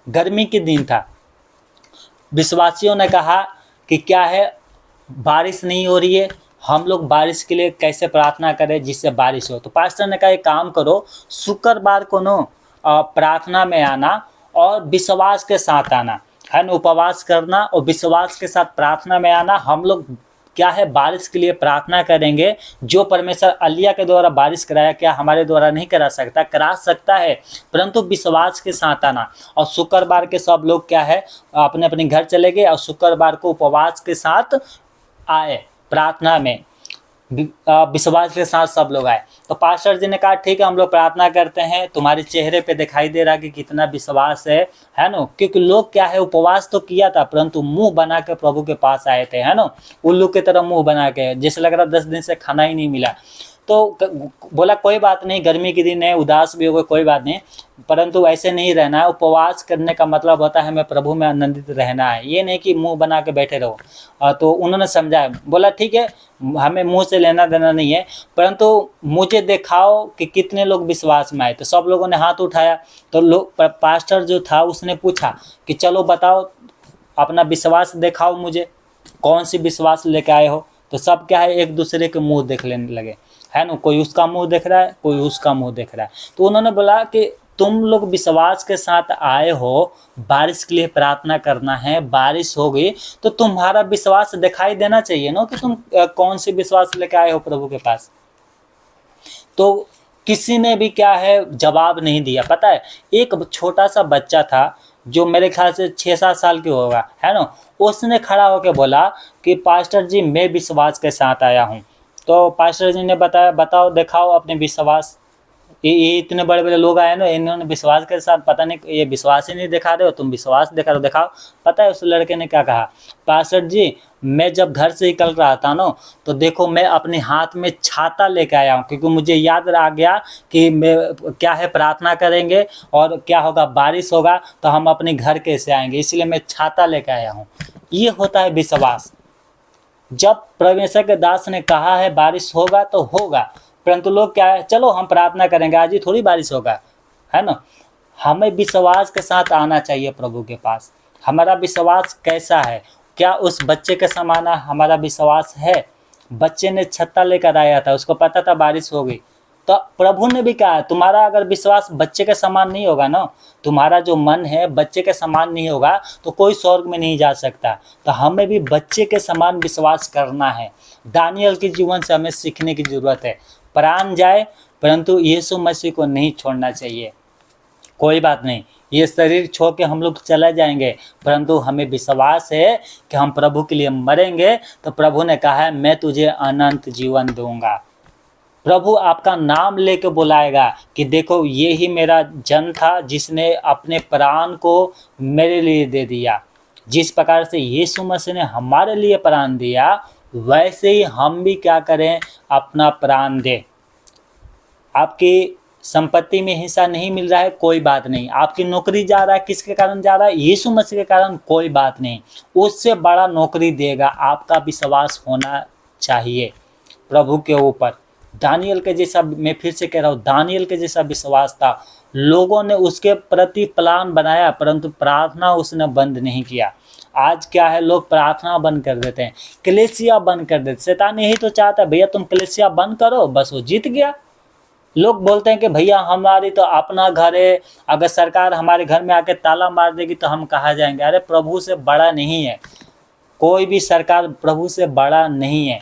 गर्मी के दिन था, विश्वासियों ने कहा कि क्या है बारिश नहीं हो रही है, हम लोग बारिश के लिए कैसे प्रार्थना करें जिससे बारिश हो। तो पास्टर ने कहा एक काम करो, शुक्रवार को नो प्रार्थना में आना और विश्वास के साथ आना, है ना, उपवास करना और विश्वास के साथ प्रार्थना में आना। हम लोग क्या है, बारिश के लिए प्रार्थना करेंगे। जो परमेश्वर एलिय्याह के द्वारा बारिश कराया, क्या हमारे द्वारा नहीं करा सकता? करा सकता है, परंतु विश्वास के साथ आना। और शुक्रवार के सब लोग क्या है, अपने अपने घर चले गए और शुक्रवार को उपवास के साथ आए, प्रार्थना में विश्वास के साथ सब लोग आए। तो पास्टर जी ने कहा ठीक है, हम लोग प्रार्थना करते हैं, तुम्हारे चेहरे पे दिखाई दे रहा कि कितना विश्वास है ना। क्योंकि लोग क्या है, उपवास तो किया था परंतु मुंह बना के प्रभु के पास आए थे, है ना, उल्लू की तरह मुंह बना के, जैसे लग रहा 10 दिन से खाना ही नहीं मिला। तो बोला कोई बात नहीं, गर्मी के दिन है, उदास भी हो गए, कोई बात नहीं, परंतु ऐसे नहीं रहना है। उपवास करने का मतलब होता है हमें प्रभु में आनंदित रहना है, ये नहीं कि मुंह बना के बैठे रहो। तो उन्होंने समझा, बोला ठीक है, हमें मुंह से लेना देना नहीं है, परंतु मुझे दिखाओ कि कितने लोग विश्वास में आए। तो सब लोगों ने हाथ उठाया। तो लोग, पास्टर जो था उसने पूछा कि चलो बताओ अपना विश्वास दिखाओ मुझे, कौन सी विश्वास लेके आए हो। तो सब क्या है, एक दूसरे के मुंह देख लेने लगे, है ना, कोई उसका मुंह देख रहा है, कोई उसका मुंह देख रहा है। तो उन्होंने बोला कि तुम लोग विश्वास के साथ आए हो, बारिश के लिए प्रार्थना करना है, बारिश हो गई तो तुम्हारा विश्वास दिखाई देना चाहिए ना कि तुम कौन सी विश्वास लेके आए हो प्रभु के पास। तो किसी ने भी क्या है जवाब नहीं दिया। पता है, एक छोटा सा बच्चा था जो मेरे ख्याल से 6-7 साल की होगा, है ना, उसने खड़ा होकर बोला कि पास्टर जी मैं विश्वास के साथ आया हूँ। तो पास्टर जी ने बताया, बताओ दिखाओ अपने विश्वास। ये इतने बड़े बड़े लोग आए ना, इन्होंने विश्वास के साथ, पता नहीं ये विश्वास ही नहीं दिखा रहे हो, तुम विश्वास दिखा रहे हो, दिखाओ। पता है उस लड़के ने क्या कहा, पास्टर जी मैं जब घर से निकल रहा था ना, तो देखो मैं अपने हाथ में छाता लेके आया हूँ, क्योंकि मुझे याद आ गया कि मैं क्या है प्रार्थना करेंगे और क्या होगा, बारिश होगा तो हम अपने घर कैसे आएंगे, इसलिए मैं छाता लेके आया हूँ। ये होता है विश्वास। जब परमेश्वर के दास ने कहा है बारिश होगा तो होगा, परंतु लोग क्या है, चलो हम प्रार्थना करेंगे, आज ही थोड़ी बारिश होगा, है ना। हमें विश्वास के साथ आना चाहिए प्रभु के पास। हमारा विश्वास कैसा है, क्या उस बच्चे के समान हमारा विश्वास है? बच्चे ने छत्ता लेकर आया था, उसको पता था बारिश होगी, तो प्रभु ने भी कहा तुम्हारा अगर विश्वास बच्चे के समान नहीं होगा ना, तुम्हारा जो मन है बच्चे के समान नहीं होगा, तो कोई स्वर्ग में नहीं जा सकता। तो हमें भी बच्चे के समान विश्वास करना है। दानियल के जीवन से हमें सीखने की ज़रूरत है। प्राण जाए परंतु यीशु मसीह को नहीं छोड़ना चाहिए। कोई बात नहीं, ये शरीर छोड़ के हम लोग चले जाएंगे, परंतु हमें विश्वास है कि हम प्रभु के लिए मरेंगे। तो प्रभु ने कहा है मैं तुझे अनंत जीवन दूंगा। प्रभु आपका नाम लेके बुलाएगा कि देखो ये ही मेरा जन था जिसने अपने प्राण को मेरे लिए दे दिया। जिस प्रकार से यीशु मसीह ने हमारे लिए प्राण दिया, वैसे ही हम भी क्या करें, अपना प्राण दें। आपकी संपत्ति में हिस्सा नहीं मिल रहा है, कोई बात नहीं। आपकी नौकरी जा रहा है, किसके कारण जा रहा है? यीशु मसीह के कारण, कोई बात नहीं। उससे बड़ा नौकरी देगा। आपका विश्वास होना चाहिए प्रभु के ऊपर। दानियल के जैसा, मैं फिर से कह रहा हूँ, दानियल के जैसा विश्वास था। लोगों ने उसके प्रति प्लान बनाया, परंतु प्रार्थना उसने बंद नहीं किया। आज क्या है, लोग प्रार्थना बंद कर देते हैं, कलीसिया बंद कर देते। शैतान यही तो चाहता है, भैया तुम कलीसिया बंद करो, बस वो जीत गया। लोग बोलते हैं कि भैया हमारी तो अपना घर है, अगर सरकार हमारे घर में आके ताला मार देगी तो हम कहाँ जाएंगे? अरे प्रभु से बड़ा नहीं है कोई भी सरकार, प्रभु से बड़ा नहीं है।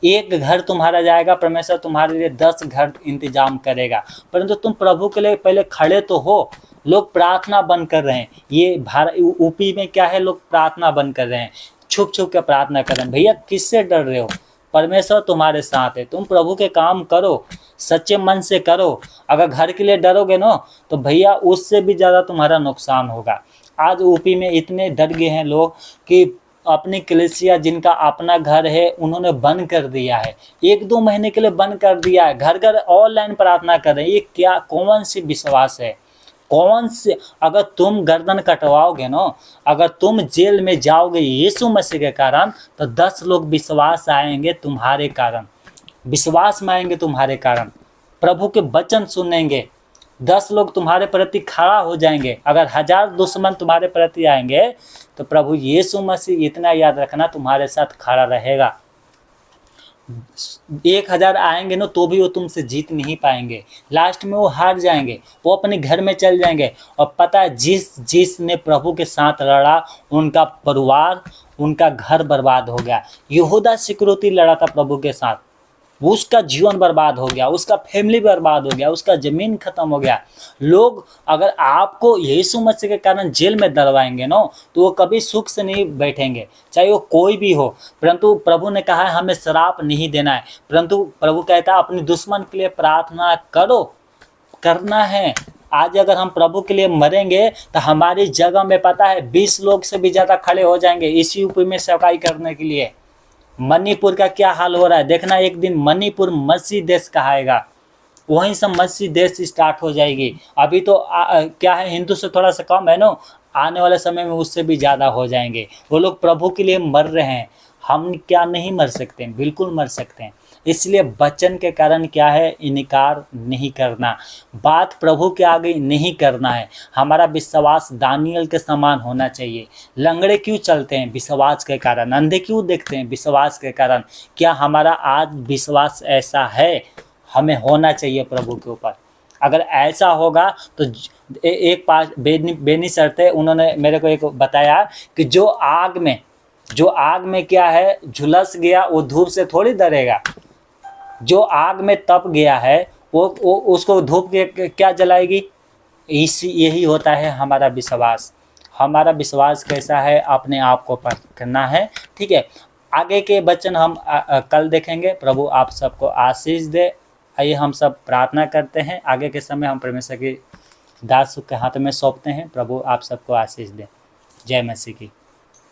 एक घर तुम्हारा जाएगा, परमेश्वर तुम्हारे लिए 10 घर इंतजाम करेगा, परंतु तुम प्रभु के लिए पहले खड़े तो हो। लोग प्रार्थना बंद कर रहे हैं। ये भारत यूपी में क्या है, लोग प्रार्थना बंद कर रहे हैं, छुप छुप के प्रार्थना कर रहे हैं। भैया किससे डर रहे हो? परमेश्वर तुम्हारे साथ है। तुम प्रभु के काम करो, सच्चे मन से करो। अगर घर के लिए डरोगे ना, तो भैया उससे भी ज़्यादा तुम्हारा नुकसान होगा। आज यूपी में इतने डर गए हैं लोग कि अपनी कलीसिया, जिनका अपना घर है, उन्होंने बंद कर दिया है। 1-2 महीने के लिए बंद कर दिया है। घर घर ऑनलाइन प्रार्थना कर रहे हैं। ये क्या, कौन सी विश्वास है? कौन से, अगर तुम गर्दन कटवाओगे ना, अगर तुम जेल में जाओगे यीशु मसीह के कारण, तो 10 लोग विश्वास आएंगे तुम्हारे कारण, विश्वास में आएंगे तुम्हारे कारण, प्रभु के वचन सुनेंगे। 10 लोग तुम्हारे प्रति खड़ा हो जाएंगे। अगर 1000 दुश्मन तुम्हारे प्रति आएंगे, तो प्रभु यीशु मसीह, इतना याद रखना, तुम्हारे साथ खड़ा रहेगा। 1000 आएंगे ना, तो भी वो तुमसे जीत नहीं पाएंगे। लास्ट में वो हार जाएंगे, वो अपने घर में चल जाएंगे। और पता है, जिसने प्रभु के साथ लड़ा, उनका परिवार उनका घर बर्बाद हो गया। यहूदा सिक्योरिटी लड़ा था प्रभु के साथ, उसका जीवन बर्बाद हो गया, उसका फैमिली बर्बाद हो गया, उसका ज़मीन खत्म हो गया। लोग अगर आपको यीशु मसीह के कारण जेल में डलवाएंगे ना, तो वो कभी सुख से नहीं बैठेंगे, चाहे वो कोई भी हो। परंतु प्रभु ने कहा है हमें श्राप नहीं देना है, परंतु प्रभु कहता है अपने दुश्मन के लिए प्रार्थना करो, करना है। आज अगर हम प्रभु के लिए मरेंगे तो हमारी जगह में पता है 20 लोग से भी ज़्यादा खड़े हो जाएंगे इस यूपी में सेवकाई करने के लिए। मणिपुर का क्या हाल हो रहा है देखना, एक दिन मणिपुर मसीह देश कहाएगा, वहीं से मसीह देश स्टार्ट हो जाएगी। अभी तो क्या है, हिंदू से थोड़ा सा कम है ना, आने वाले समय में उससे भी ज़्यादा हो जाएंगे। वो लोग प्रभु के लिए मर रहे हैं, हम क्या नहीं मर सकते? बिल्कुल मर सकते हैं। इसलिए वचन के कारण क्या है, इनकार नहीं करना, बात प्रभु के आगे नहीं करना है। हमारा विश्वास दानियल के समान होना चाहिए। लंगड़े क्यों चलते हैं? विश्वास के कारण। अंधे क्यों देखते हैं? विश्वास के कारण। क्या हमारा आज विश्वास ऐसा है? हमें होना चाहिए प्रभु के ऊपर। अगर ऐसा होगा तो एक पास बेनी सर थे, उन्होंने मेरे को एक बताया कि जो आग में क्या है झुलस गया वो धूप से थोड़ी डरेगा। जो आग में तप गया है वो उसको धूप के क्या जलाएगी? यही होता है हमारा विश्वास। हमारा विश्वास कैसा है अपने आप को परखना है। ठीक है, आगे के वचन हम कल देखेंगे। प्रभु आप सबको आशीष दे। आइए हम सब प्रार्थना करते हैं। आगे के समय हम परमेश्वर की दास के हाथ में सौंपते हैं। प्रभु आप सबको आशीष दे। जय मसीह की।